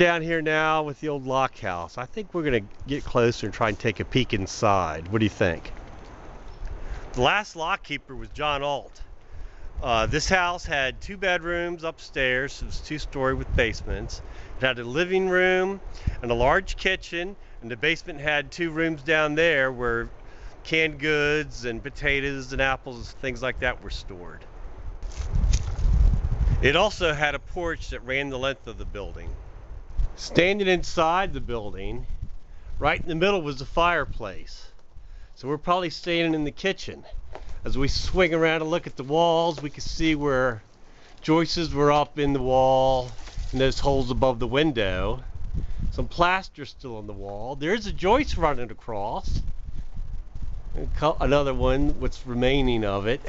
Down here now with the old lock house. I think we're going to get closer and try and take a peek inside. What do you think? The last lock keeper was John Alt. This house had 2 bedrooms upstairs. It was 2-story with basements. It had a living room and a large kitchen, and the basement had 2 rooms down there where canned goods and potatoes and apples and things like that were stored. It also had a porch that ran the length of the building. Standing inside the building, right in the middle was the fireplace. So we're probably standing in the kitchen. As we swing around and look at the walls, we can see where joists were up in the wall and those holes above the window. Some plaster still on the wall. There's a joist running across. Another one, what's remaining of it.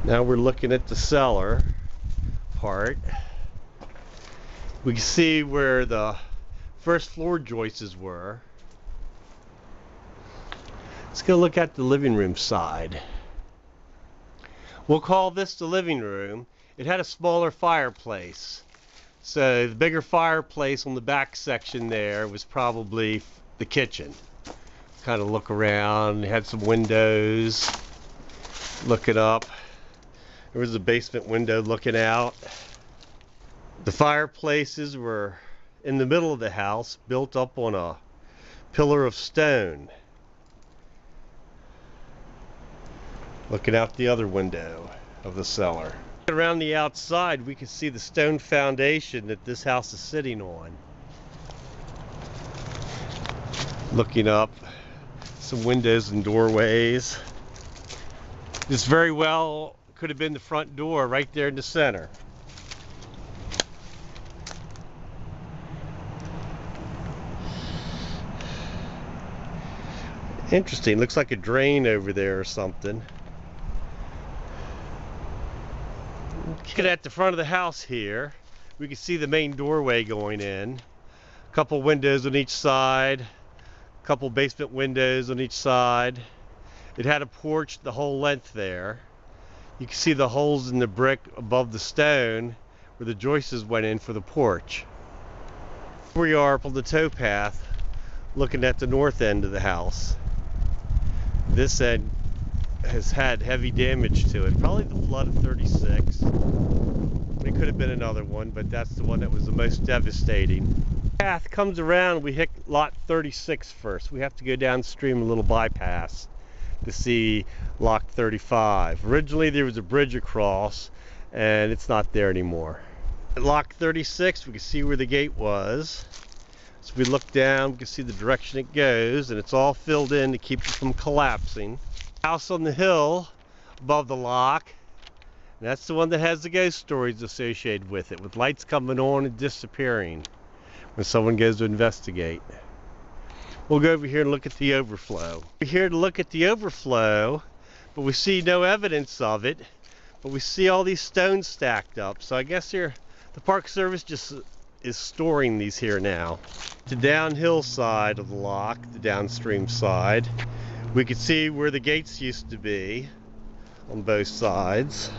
Now we're looking at the cellar part. We can see where the first floor joists were. Let's go look at the living room side. We'll call this the living room. It had a smaller fireplace. So the bigger fireplace on the back section there was probably the kitchen. Kind of look around, it had some windows. Look it up. There was a basement window looking out. The fireplaces were in the middle of the house, built up on a pillar of stone. Looking out the other window of the cellar. Around the outside, we can see the stone foundation that this house is sitting on. Looking up, some windows and doorways. This very well could have been the front door right there in the center. Interesting, looks like a drain over there or something. Looking at the front of the house here, we can see the main doorway going in. A couple windows on each side, a couple basement windows on each side. It had a porch the whole length there. You can see the holes in the brick above the stone where the joists went in for the porch. Here we are up on the towpath looking at the north end of the house. This end has had heavy damage to it. Probably the flood of 36. It could have been another one, but that's the one that was the most devastating. The path comes around, we hit lot 36 first. We have to go downstream a little bypass to see lot 35. Originally there was a bridge across, and it's not there anymore. At lot 36, we can see where the gate was. So we look down, we can see the direction it goes, and it's all filled in to keep it from collapsing. House on the hill above the lock, and that's the one that has the ghost stories associated with it, with lights coming on and disappearing when someone goes to investigate. We'll go over here and look at the overflow. We're here to look at the overflow, but we see no evidence of it, but we see all these stones stacked up. So I guess here the Park Service just is storing these here now. The downhill side of the lock, the downstream side, we can see where the gates used to be on both sides.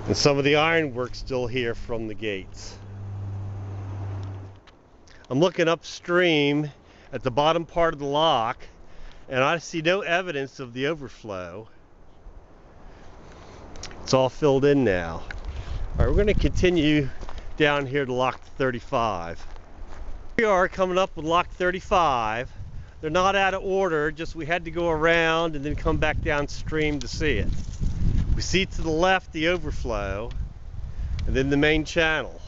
And some of the ironwork still here from the gates. I'm looking upstream at the bottom part of the lock, and I see no evidence of the overflow. It's all filled in now. All right, we're going to continue down here to lock 35. We are coming up with lock 35. They're not out of order, just we had to go around and then come back downstream to see it. We see to the left the overflow, and then the main channel.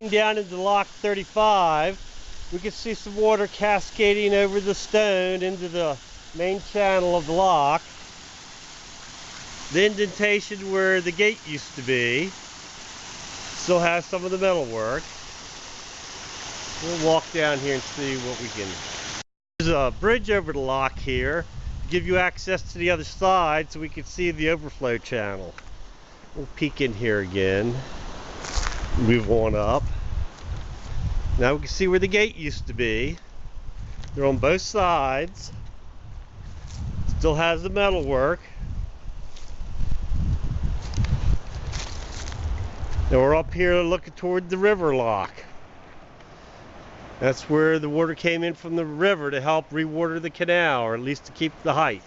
Down into lock 35, we can see some water cascading over the stone into the main channel of the lock. The indentation where the gate used to be still has some of the metalwork. We'll walk down here and see what we can. There's a bridge over the lock here to give you access to the other side so we can see the overflow channel. We'll peek in here again. Move on up. Now we can see where the gate used to be. They're on both sides. Still has the metalwork. Now we're up here looking toward the river lock. That's where the water came in from the river to help rewater the canal, or at least to keep the height.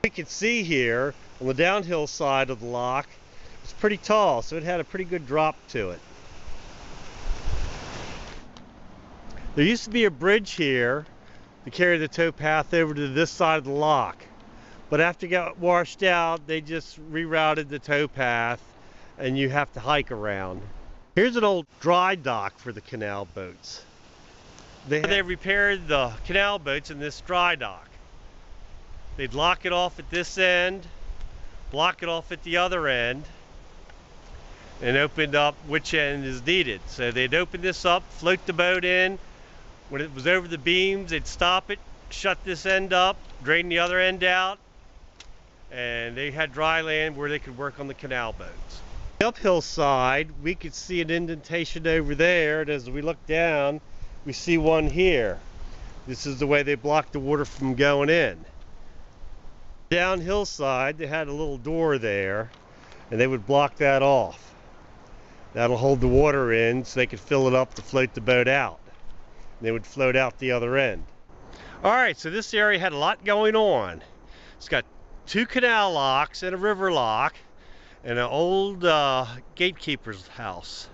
We can see here on the downhill side of the lock, it's pretty tall, so it had a pretty good drop to it. There used to be a bridge here to carry the towpath over to this side of the lock, but after it got washed out, they just rerouted the towpath and you have to hike around. Here's an old dry dock for the canal boats. They repaired the canal boats in this dry dock. They'd lock it off at this end, block it off at the other end, and opened up which end is needed. So they'd open this up, float the boat in. When it was over the beams, they'd stop it, shut this end up, drain the other end out, and they had dry land where they could work on the canal boats. The uphill side, we could see an indentation over there, and as we look down, we see one here. This is the way they blocked the water from going in. Downhill side, they had a little door there, and they would block that off. That'll hold the water in so they could fill it up to float the boat out. They would float out the other end. Alright, so this area had a lot going on. It's got 2 canal locks and a river lock and an old gatekeeper's house.